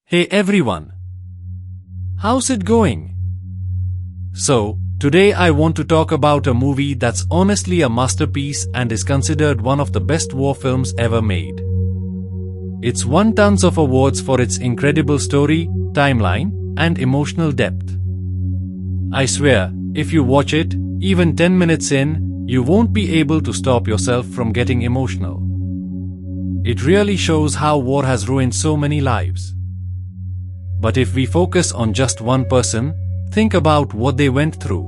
Hey everyone! How's it going? So, today I want to talk about a movie that's honestly a masterpiece and is considered one of the best war films ever made. It's won tons of awards for its incredible story, timeline, and emotional depth. I swear, if you watch it, even 10 minutes in, you won't be able to stop yourself from getting emotional. It really shows how war has ruined so many lives. But if we focus on just one person, think about what they went through.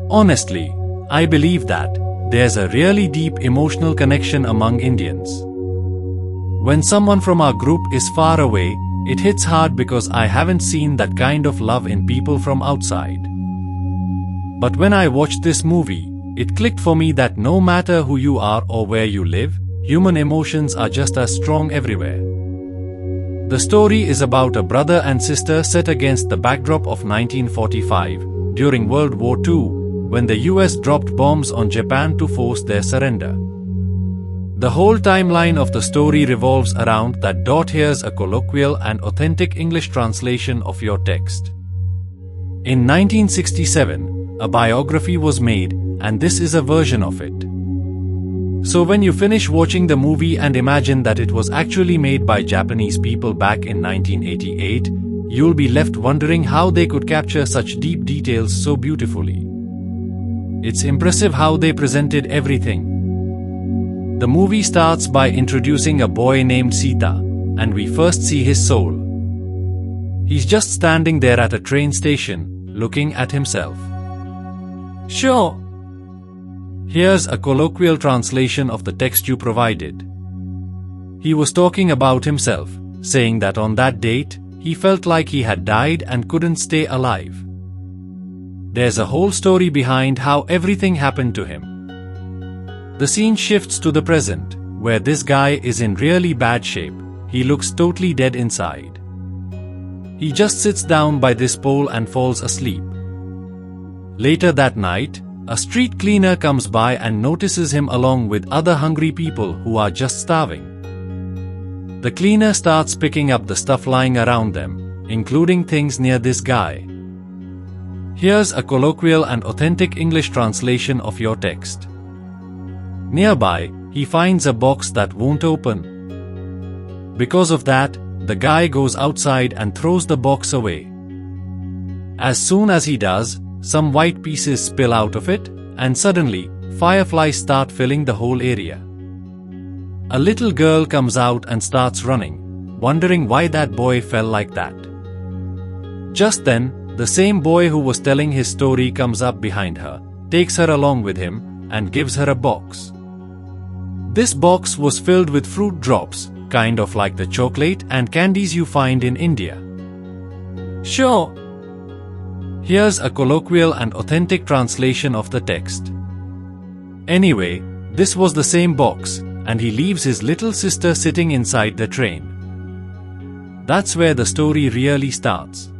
Honestly, I believe that there's a really deep emotional connection among Indians. When someone from our group is far away, it hits hard because I haven't seen that kind of love in people from outside. But when I watched this movie, it clicked for me that no matter who you are or where you live, human emotions are just as strong everywhere. The story is about a brother and sister set against the backdrop of 1945, during World War II, when the US dropped bombs on Japan to force their surrender. The whole timeline of the story revolves around that. Here's a colloquial and authentic English translation of your text. In 1967, a biography was made, and this is a version of it. So when you finish watching the movie and imagine that it was actually made by Japanese people back in 1988, you'll be left wondering how they could capture such deep details so beautifully. It's impressive how they presented everything. The movie starts by introducing a boy named Sita, and we first see his soul. He's just standing there at a train station, looking at himself. Sure. Here's a colloquial translation of the text you provided. He was talking about himself, saying that on that date, he felt like he had died and couldn't stay alive. There's a whole story behind how everything happened to him. The scene shifts to the present, where this guy is in really bad shape. He looks totally dead inside. He just sits down by this pole and falls asleep. Later that night, a street cleaner comes by and notices him along with other hungry people who are just starving. The cleaner starts picking up the stuff lying around them, including things near this guy. Here's a colloquial and authentic English translation of your text. Nearby, he finds a box that won't open. Because of that, the guy goes outside and throws the box away. As soon as he does, some white pieces spill out of it, and suddenly, fireflies start filling the whole area. A little girl comes out and starts running, wondering why that boy fell like that. Just then, the same boy who was telling his story comes up behind her, takes her along with him, and gives her a box. This box was filled with fruit drops, kind of like the chocolate and candies you find in India. Sure. Here's a colloquial and authentic translation of the text. Anyway, this was the same box, and he leaves his little sister sitting inside the train. That's where the story really starts.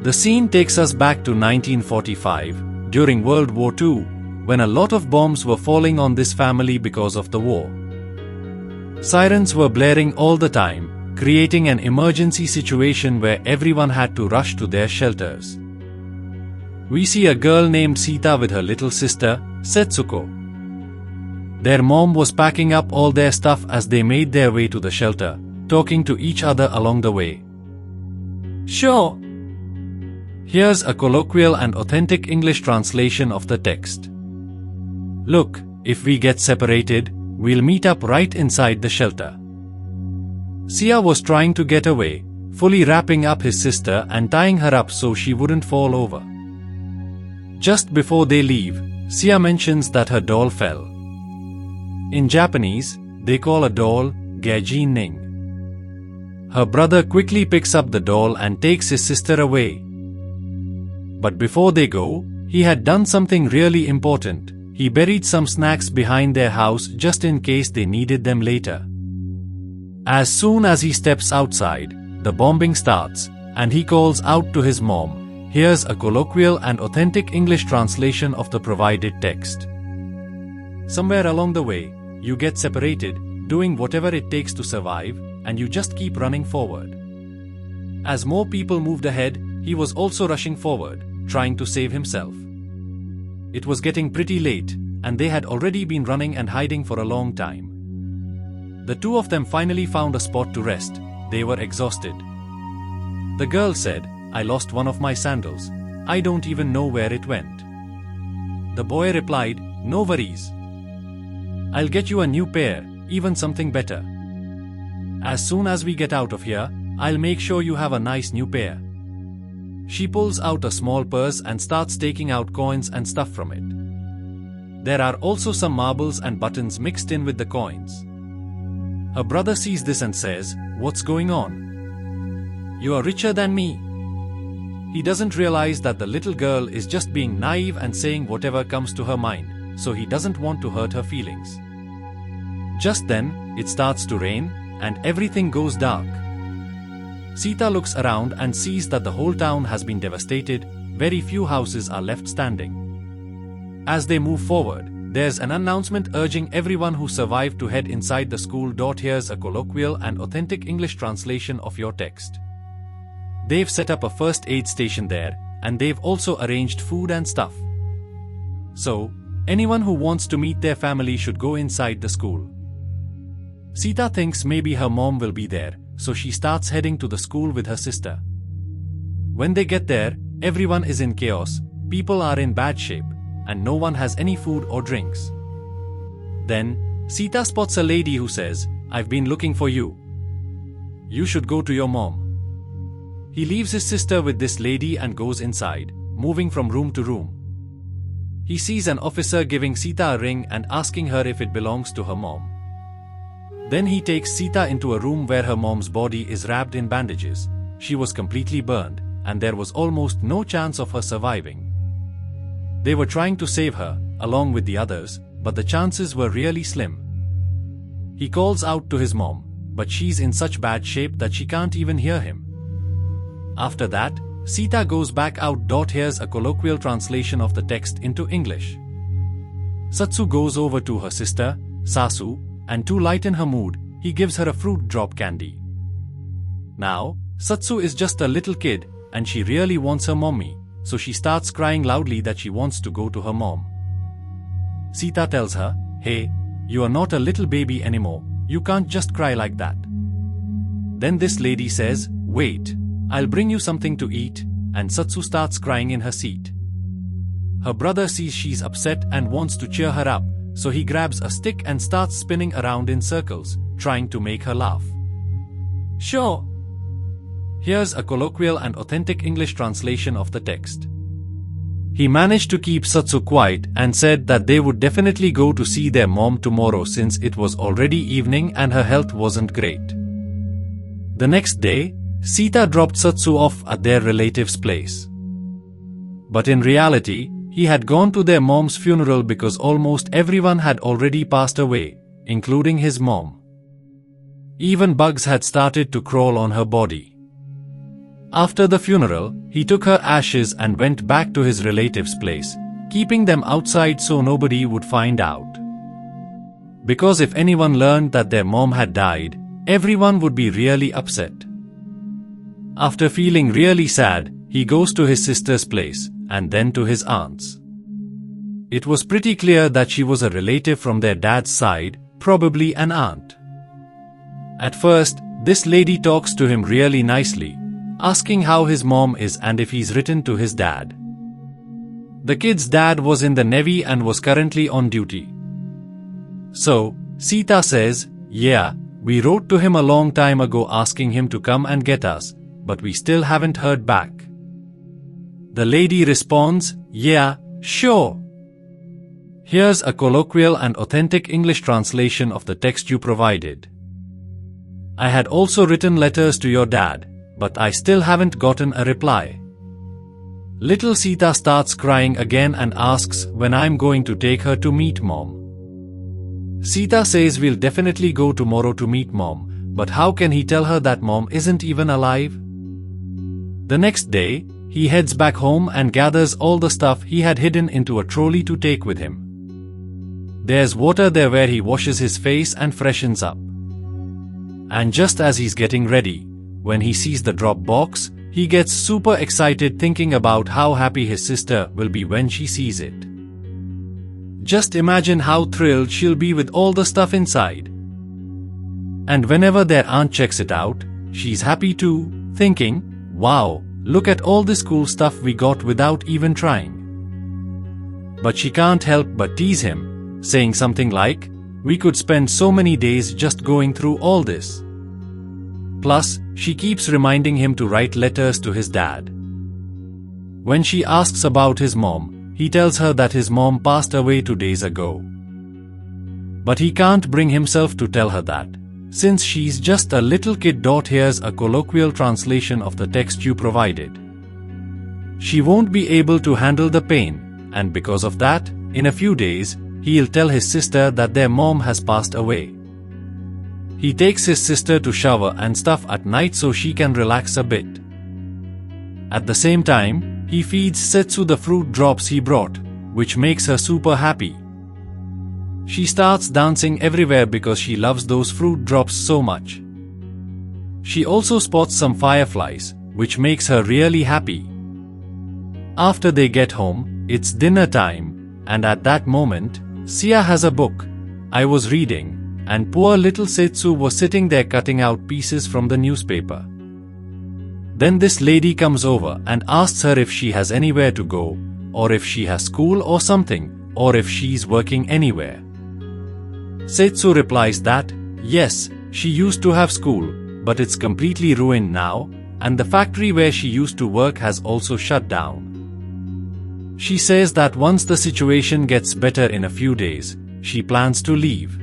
The scene takes us back to 1945, during World War II, when a lot of bombs were falling on this family because of the war. Sirens were blaring all the time, creating an emergency situation where everyone had to rush to their shelters. We see a girl named Sita with her little sister, Setsuko. Their mom was packing up all their stuff as they made their way to the shelter, talking to each other along the way. Sure. Here's a colloquial and authentic English translation of the text. Look, if we get separated, we'll meet up right inside the shelter. Sia was trying to get away, fully wrapping up his sister and tying her up so she wouldn't fall over. Just before they leave, Sia mentions that her doll fell. In Japanese, they call a doll geijin ning. Her brother quickly picks up the doll and takes his sister away. But before they go, he had done something really important. He buried some snacks behind their house just in case they needed them later. As soon as he steps outside, the bombing starts, and he calls out to his mom. Here's a colloquial and authentic English translation of the provided text. Somewhere along the way, you get separated, doing whatever it takes to survive, and you just keep running forward. As more people moved ahead, he was also rushing forward, trying to save himself. It was getting pretty late, and they had already been running and hiding for a long time. The two of them finally found a spot to rest. They were exhausted. The girl said, "I lost one of my sandals. I don't even know where it went." The boy replied, "No worries. I'll get you a new pair, even something better. As soon as we get out of here, I'll make sure you have a nice new pair." She pulls out a small purse and starts taking out coins and stuff from it. There are also some marbles and buttons mixed in with the coins. Her brother sees this and says, "What's going on? You are richer than me." He doesn't realize that the little girl is just being naive and saying whatever comes to her mind, so he doesn't want to hurt her feelings. Just then, it starts to rain, and everything goes dark. Sita looks around and sees that the whole town has been devastated. Very few houses are left standing. As they move forward, there's an announcement urging everyone who survived to head inside the school. Here's a colloquial and authentic English translation of your text. They've set up a first aid station there, and they've also arranged food and stuff. So, anyone who wants to meet their family should go inside the school. Sita thinks maybe her mom will be there, so she starts heading to the school with her sister. When they get there, everyone is in chaos, people are in bad shape, and no one has any food or drinks. Then, Sita spots a lady who says, "I've been looking for you. You should go to your mom." He leaves his sister with this lady and goes inside, moving from room to room. He sees an officer giving Sita a ring and asking her if it belongs to her mom. Then he takes Sita into a room where her mom's body is wrapped in bandages. She was completely burned, and there was almost no chance of her surviving. They were trying to save her, along with the others, but the chances were really slim. He calls out to his mom, but she's in such bad shape that she can't even hear him. After that, Sita goes back out. Here's a colloquial translation of the text into English. Satsu goes over to her sister, Sasu, and to lighten her mood, he gives her a fruit drop candy. Now, Satsu is just a little kid, and she really wants her mommy, so she starts crying loudly that she wants to go to her mom. Sita tells her, "Hey, you are not a little baby anymore, you can't just cry like that." Then this lady says, "Wait, I'll bring you something to eat," and Satsu starts crying in her seat. Her brother sees she's upset and wants to cheer her up, so he grabs a stick and starts spinning around in circles, trying to make her laugh. "Sure." Here's a colloquial and authentic English translation of the text. He managed to keep Satsu quiet and said that they would definitely go to see their mom tomorrow since it was already evening and her health wasn't great. The next day, Sita dropped Satsu off at their relative's place. But in reality, he had gone to their mom's funeral because almost everyone had already passed away, including his mom. Even bugs had started to crawl on her body. After the funeral, he took her ashes and went back to his relative's place, keeping them outside so nobody would find out. Because if anyone learned that their mom had died, everyone would be really upset. After feeling really sad, he goes to his sister's place, and then to his aunt's. It was pretty clear that she was a relative from their dad's side, probably an aunt. At first, this lady talks to him really nicely, asking how his mom is and if he's written to his dad. The kid's dad was in the Navy and was currently on duty. So, Sita says, "Yeah, we wrote to him a long time ago asking him to come and get us, but we still haven't heard back." The lady responds, "Yeah, sure." Here's a colloquial and authentic English translation of the text you provided. "I had also written letters to your dad, but I still haven't gotten a reply." Little Sita starts crying again and asks when I'm going to take her to meet mom. Sita says we'll definitely go tomorrow to meet mom, but how can he tell her that mom isn't even alive? The next day, he heads back home and gathers all the stuff he had hidden into a trolley to take with him. There's water there where he washes his face and freshens up. And just as he's getting ready, when he sees the drop box, he gets super excited thinking about how happy his sister will be when she sees it. Just imagine how thrilled she'll be with all the stuff inside. And whenever their aunt checks it out, she's happy too, thinking, wow, look at all this cool stuff we got without even trying. But she can't help but tease him, saying something like, we could spend so many days just going through all this. Plus, she keeps reminding him to write letters to his dad. When she asks about his mom, he tells her that his mom passed away 2 days ago. But he can't bring himself to tell her that, since she's just a little kid. Here's a colloquial translation of the text you provided. She won't be able to handle the pain, and because of that, in a few days, he'll tell his sister that their mom has passed away. He takes his sister to shower and stuff at night so she can relax a bit. At the same time, he feeds Setsu the fruit drops he brought, which makes her super happy. She starts dancing everywhere because she loves those fruit drops so much. She also spots some fireflies, which makes her really happy. After they get home, it's dinner time, and at that moment, Sia has a book I was reading, and poor little Setsu was sitting there cutting out pieces from the newspaper. Then this lady comes over and asks her if she has anywhere to go, or if she has school or something, or if she's working anywhere. Setsu replies that, yes, she used to have school, but it's completely ruined now, and the factory where she used to work has also shut down. She says that once the situation gets better in a few days, she plans to leave.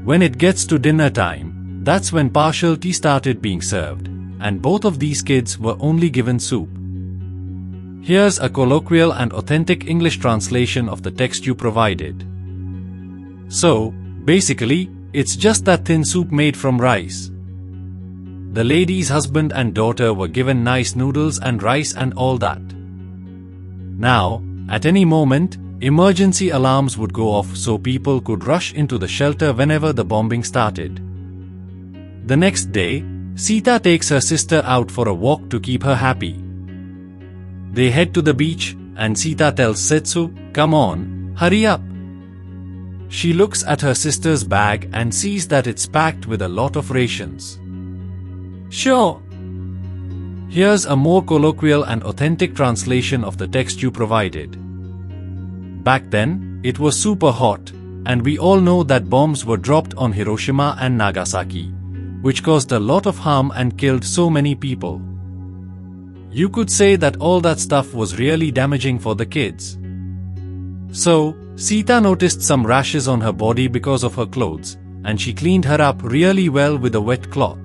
When it gets to dinner time, that's when partial tea started being served, and both of these kids were only given soup. Here's a colloquial and authentic English translation of the text you provided. So, basically, it's just that thin soup made from rice. The lady's husband and daughter were given nice noodles and rice and all that. Now, at any moment, emergency alarms would go off so people could rush into the shelter whenever the bombing started. The next day, Sita takes her sister out for a walk to keep her happy. They head to the beach, and Sita tells Setsu, come on, hurry up. She looks at her sister's bag and sees that it's packed with a lot of rations. Sure. Here's a more colloquial and authentic translation of the text you provided. Back then, it was super hot, and we all know that bombs were dropped on Hiroshima and Nagasaki, which caused a lot of harm and killed so many people. You could say that all that stuff was really damaging for the kids. So, Sita noticed some rashes on her body because of her clothes, and she cleaned her up really well with a wet cloth.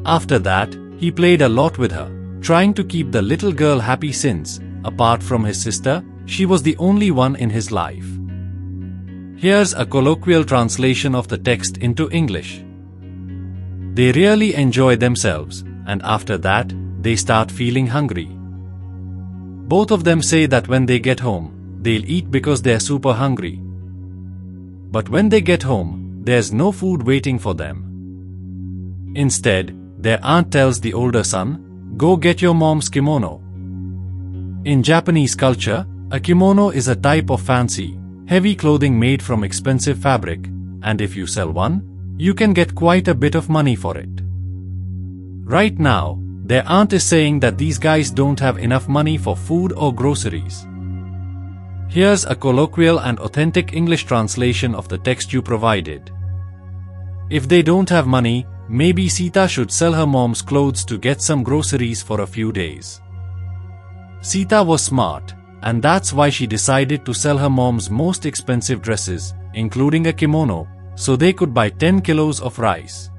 After that, he played a lot with her, trying to keep the little girl happy since, apart from his sister, she was the only one in his life. Here's a colloquial translation of the text into English. They really enjoy themselves, and after that, they start feeling hungry. Both of them say that when they get home, they'll eat because they're super hungry. But when they get home, there's no food waiting for them. Instead, their aunt tells the older son, go get your mom's kimono. In Japanese culture, a kimono is a type of fancy, heavy clothing made from expensive fabric, and if you sell one, you can get quite a bit of money for it. Right now, their aunt is saying that these guys don't have enough money for food or groceries. Here's a colloquial and authentic English translation of the text you provided. If they don't have money, maybe Sita should sell her mom's clothes to get some groceries for a few days. Sita was smart, and that's why she decided to sell her mom's most expensive dresses, including a kimono, so they could buy 10 kilos of rice.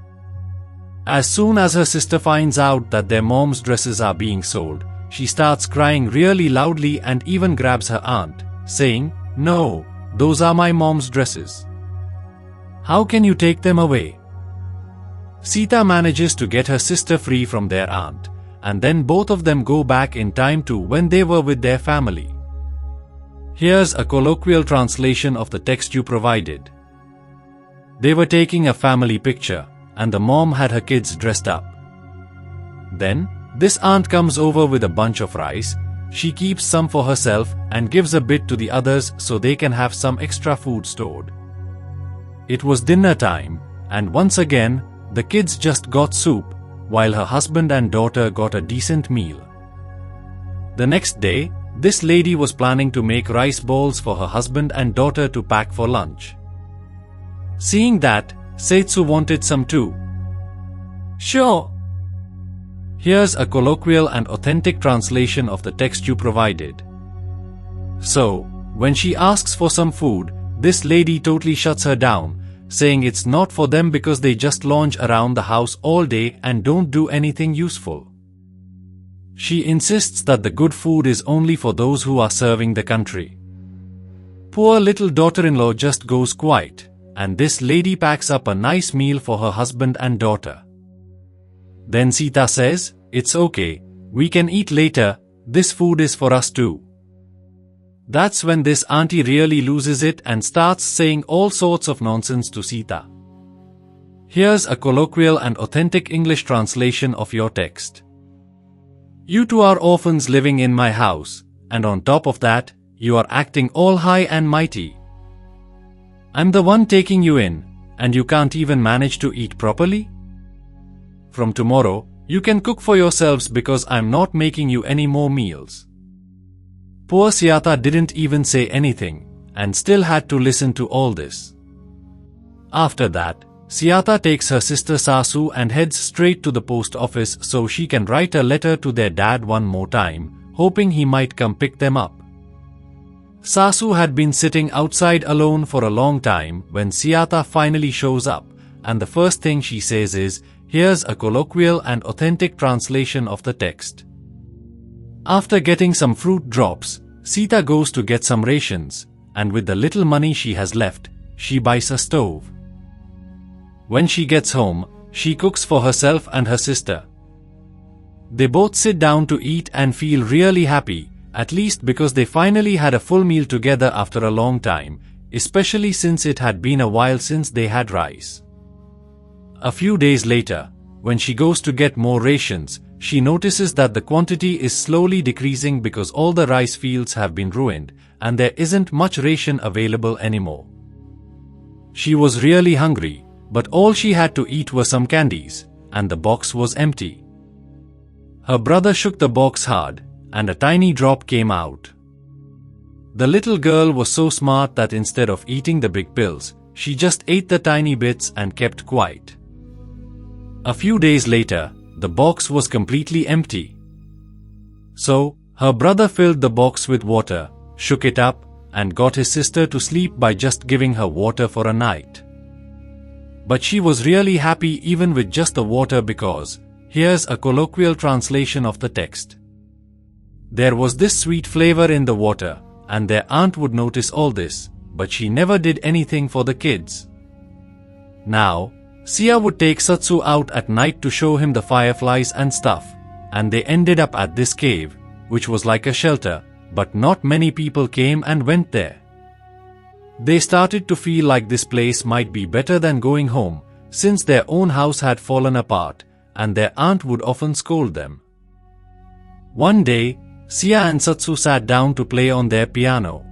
As soon as her sister finds out that their mom's dresses are being sold, she starts crying really loudly and even grabs her aunt, saying, no, those are my mom's dresses. How can you take them away? Sita manages to get her sister free from their aunt, and then both of them go back in time to when they were with their family. Here's a colloquial translation of the text you provided. They were taking a family picture, and the mom had her kids dressed up. Then, this aunt comes over with a bunch of rice. She keeps some for herself and gives a bit to the others so they can have some extra food stored. It was dinner time, and once again, the kids just got soup, while her husband and daughter got a decent meal. The next day, this lady was planning to make rice balls for her husband and daughter to pack for lunch. Seeing that, Setsu wanted some too. Sure. Here's a colloquial and authentic translation of the text you provided. So, when she asks for some food, this lady totally shuts her down, saying it's not for them because they just lounge around the house all day and don't do anything useful. She insists that the good food is only for those who are serving the country. Poor little daughter-in-law just goes quiet, and this lady packs up a nice meal for her husband and daughter. Then Sita says, "It's okay, we can eat later, this food is for us too." That's when this auntie really loses it and starts saying all sorts of nonsense to Sita. Here's a colloquial and authentic English translation of your text. "You two are orphans living in my house, and on top of that, you are acting all high and mighty. I'm the one taking you in, and you can't even manage to eat properly? From tomorrow, you can cook for yourselves because I'm not making you any more meals." Poor Siata didn't even say anything, and still had to listen to all this. After that, Siata takes her sister Sasu and heads straight to the post office so she can write a letter to their dad one more time, hoping he might come pick them up. Sasu had been sitting outside alone for a long time when Siata finally shows up, and the first thing she says is, "Here's a colloquial and authentic translation of the text." After getting some fruit drops, Sita goes to get some rations, and with the little money she has left, she buys a stove. When she gets home, she cooks for herself and her sister. They both sit down to eat and feel really happy, at least because they finally had a full meal together after a long time, especially since it had been a while since they had rice. A few days later, when she goes to get more rations, she notices that the quantity is slowly decreasing because all the rice fields have been ruined, and there isn't much ration available anymore. She was really hungry, but all she had to eat were some candies, and the box was empty. Her brother shook the box hard, and a tiny drop came out. The little girl was so smart that instead of eating the big pills, she just ate the tiny bits and kept quiet. A few days later, the box was completely empty. So, her brother filled the box with water, shook it up, and got his sister to sleep by just giving her water for a night. But she was really happy even with just the water because, here's a colloquial translation of the text. There was this sweet flavor in the water, and their aunt would notice all this, but she never did anything for the kids. Now, Sia would take Satsu out at night to show him the fireflies and stuff, and they ended up at this cave, which was like a shelter, but not many people came and went there. They started to feel like this place might be better than going home, since their own house had fallen apart, and their aunt would often scold them. One day, Sia and Satsu sat down to play on their piano.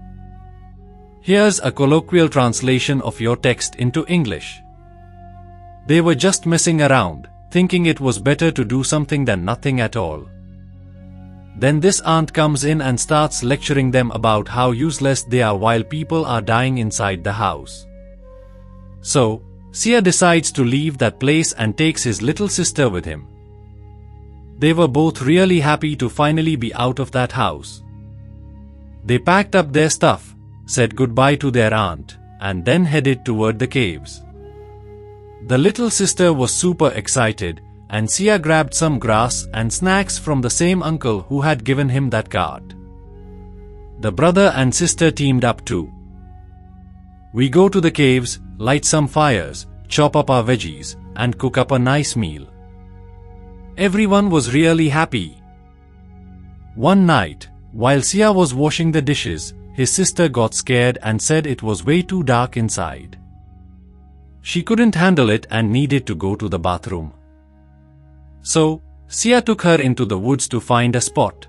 Here's a colloquial translation of your text into English. They were just messing around, thinking it was better to do something than nothing at all. Then this aunt comes in and starts lecturing them about how useless they are while people are dying inside the house. So, Sia decides to leave that place and takes his little sister with him. They were both really happy to finally be out of that house. They packed up their stuff, said goodbye to their aunt, and then headed toward the caves. The little sister was super excited, and Sia grabbed some grass and snacks from the same uncle who had given him that card. The brother and sister teamed up too. We go to the caves, light some fires, chop up our veggies, and cook up a nice meal. Everyone was really happy. One night, while Sia was washing the dishes, his sister got scared and said it was way too dark inside. she couldn't handle it and needed to go to the bathroom. So, Sia took her into the woods to find a spot.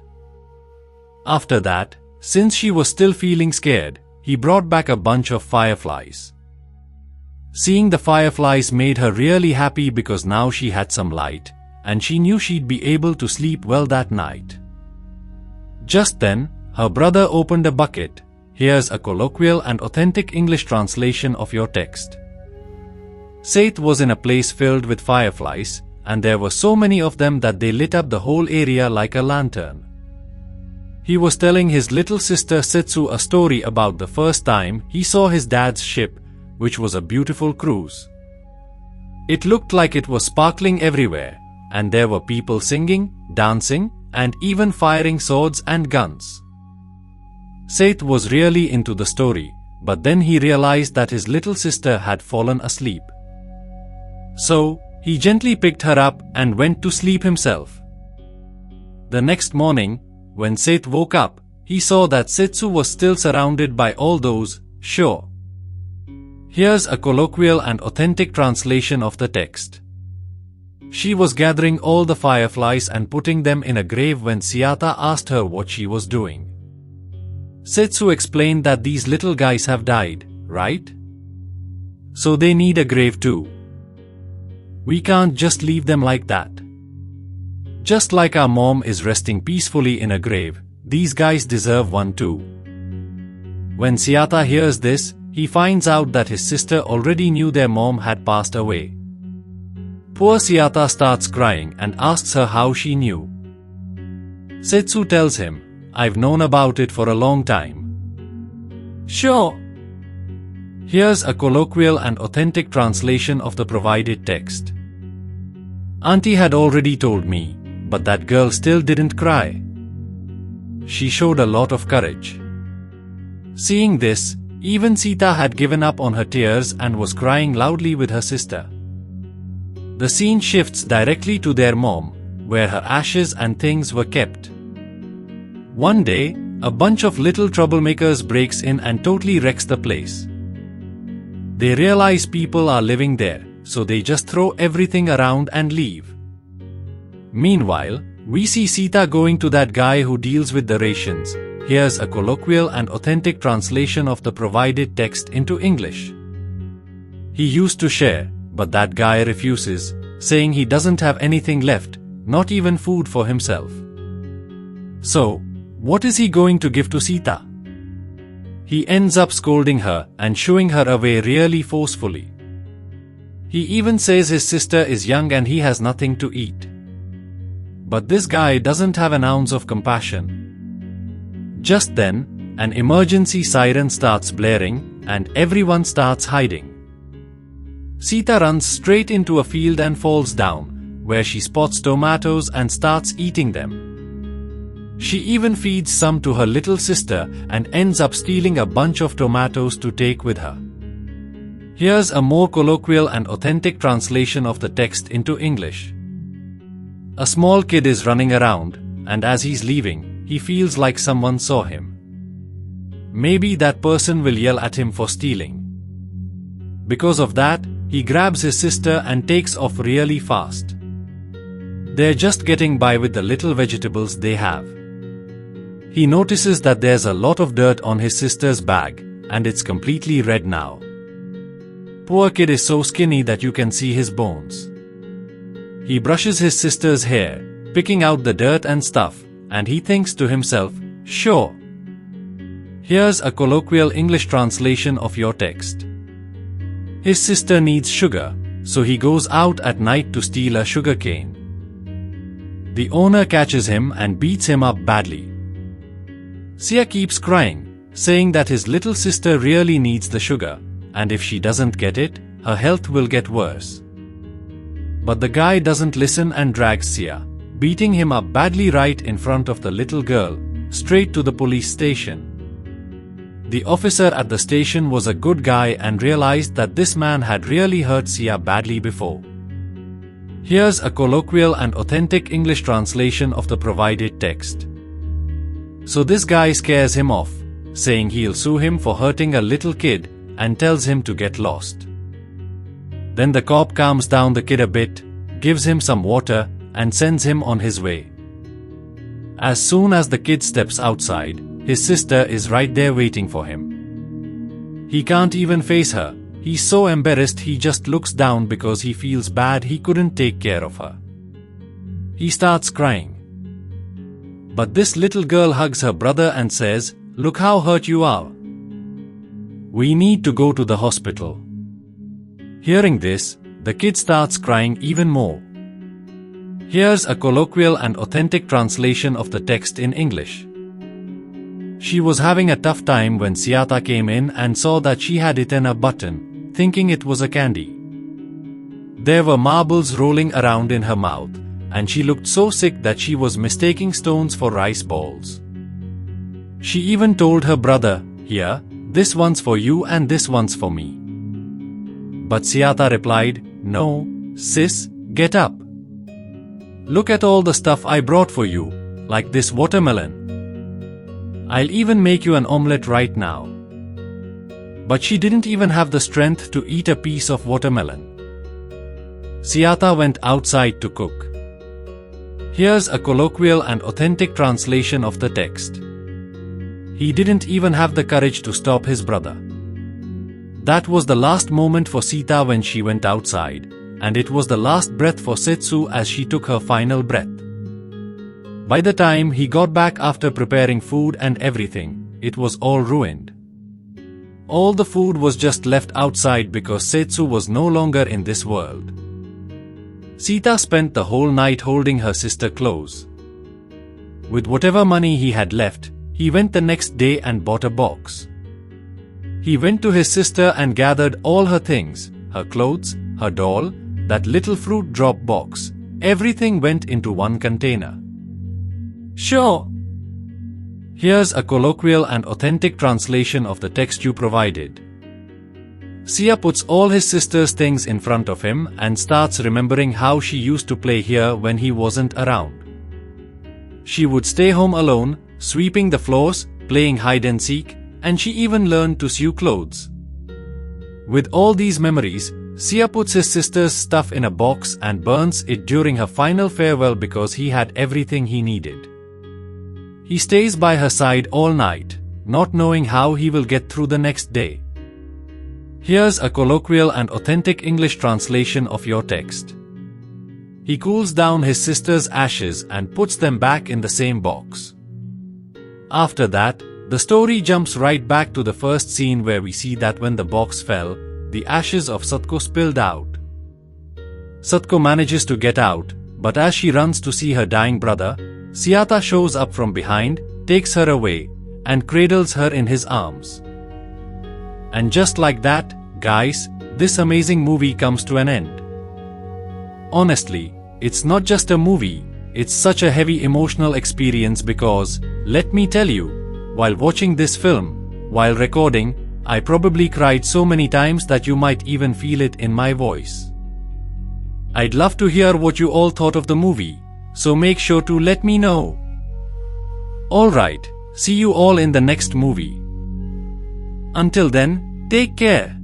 After that, since she was still feeling scared, he brought back a bunch of fireflies. Seeing the fireflies made her really happy because now she had some light, and she knew she'd be able to sleep well that night. Just then, her brother opened a bucket. Here's a colloquial and authentic English translation of your text. Seth was in a place filled with fireflies, and there were so many of them that they lit up the whole area like a lantern. He was telling his little sister Setsu a story about the first time he saw his dad's ship, which was a beautiful cruise. It looked like it was sparkling everywhere, and there were people singing, dancing, and even firing swords and guns. Seth was really into the story, but then he realized that his little sister had fallen asleep. So, he gently picked her up and went to sleep himself. The next morning, when Seth woke up, he saw that Setsu was still surrounded by all those, sure. Here's a colloquial and authentic translation of the text. She was gathering all the fireflies and putting them in a grave when Siata asked her what she was doing. Setsu explained that these little guys have died, right? So they need a grave too. We can't just leave them like that. Just like our mom is resting peacefully in a grave, these guys deserve one too. When Siata hears this, he finds out that his sister already knew their mom had passed away. Poor Siata starts crying and asks her how she knew. Setsu tells him, I've known about it for a long time. Sure. Here's a colloquial and authentic translation of the provided text. Auntie had already told me, but that girl still didn't cry. She showed a lot of courage. Seeing this, even Sita had given up on her tears and was crying loudly with her sister. The scene shifts directly to their mom, where her ashes and things were kept. One day, a bunch of little troublemakers breaks in and totally wrecks the place. They realize people are living there, so they just throw everything around and leave. Meanwhile, we see Sita going to that guy who deals with the rations. Here's a colloquial and authentic translation of the provided text into English. He used to share, but that guy refuses, saying he doesn't have anything left, not even food for himself. So, what is he going to give to Sita? He ends up scolding her and shooing her away really forcefully. He even says his sister is young and he has nothing to eat. But this guy doesn't have an ounce of compassion. Just then, an emergency siren starts blaring and everyone starts hiding. Sita runs straight into a field and falls down, where she spots tomatoes and starts eating them. She even feeds some to her little sister and ends up stealing a bunch of tomatoes to take with her. Here's a more colloquial and authentic translation of the text into English. A small kid is running around, and as he's leaving, he feels like someone saw him. Maybe that person will yell at him for stealing. Because of that, he grabs his sister and takes off really fast. They're just getting by with the little vegetables they have. He notices that there's a lot of dirt on his sister's bag, and it's completely red now. Poor kid is so skinny that you can see his bones. He brushes his sister's hair, picking out the dirt and stuff, and he thinks to himself, sure. Here's a colloquial English translation of your text. His sister needs sugar, so he goes out at night to steal a sugar cane. The owner catches him and beats him up badly. Sia keeps crying, saying that his little sister really needs the sugar, and if she doesn't get it, her health will get worse. But the guy doesn't listen and drags Sia, beating him up badly right in front of the little girl, straight to the police station. The officer at the station was a good guy and realized that this man had really hurt Sia badly before. Here's a colloquial and authentic English translation of the provided text. So this guy scares him off, saying he'll sue him for hurting a little kid, and tells him to get lost. Then the cop calms down the kid a bit, gives him some water, and sends him on his way. As soon as the kid steps outside, his sister is right there waiting for him. He can't even face her. He's so embarrassed he just looks down because he feels bad he couldn't take care of her. He starts crying. But this little girl hugs her brother and says, "Look how hurt you are. We need to go to the hospital." Hearing this, the kid starts crying even more. Here's a colloquial and authentic translation of the text in English. She was having a tough time when Siata came in and saw that she had eaten a button, thinking it was a candy. There were marbles rolling around in her mouth, and she looked so sick that she was mistaking stones for rice balls. She even told her brother, "Here, this one's for you and this one's for me." But Siata replied, "No, sis, get up. Look at all the stuff I brought for you, like this watermelon. I'll even make you an omelette right now." But she didn't even have the strength to eat a piece of watermelon. Siata went outside to cook. Here's a colloquial and authentic translation of the text. He didn't even have the courage to stop his brother. That was the last moment for Sita when she went outside, and it was the last breath for Setsu as she took her final breath. By the time he got back after preparing food and everything, it was all ruined. All the food was just left outside because Setsu was no longer in this world. Sita spent the whole night holding her sister close. With whatever money he had left, he went the next day and bought a box. He went to his sister and gathered all her things, her clothes, her doll, that little fruit drop box. Everything went into one container. Sure. Here's a colloquial and authentic translation of the text you provided. Sia puts all his sister's things in front of him and starts remembering how she used to play here when he wasn't around. She would stay home alone, sweeping the floors, playing hide and seek, and she even learned to sew clothes. With all these memories, Sia puts his sister's stuff in a box and burns it during her final farewell because he had everything he needed. He stays by her side all night, not knowing how he will get through the next day. Here's a colloquial and authentic English translation of your text. He cools down his sister's ashes and puts them back in the same box. After that, the story jumps right back to the first scene where we see that when the box fell, the ashes of Satko spilled out. Satko manages to get out, but as she runs to see her dying brother, Siata shows up from behind, takes her away, and cradles her in his arms. And just like that, guys, this amazing movie comes to an end. Honestly, it's not just a movie, it's such a heavy emotional experience because, let me tell you, while watching this film, while recording, I probably cried so many times that you might even feel it in my voice. I'd love to hear what you all thought of the movie, so make sure to let me know. Alright, see you all in the next movie. Until then, take care.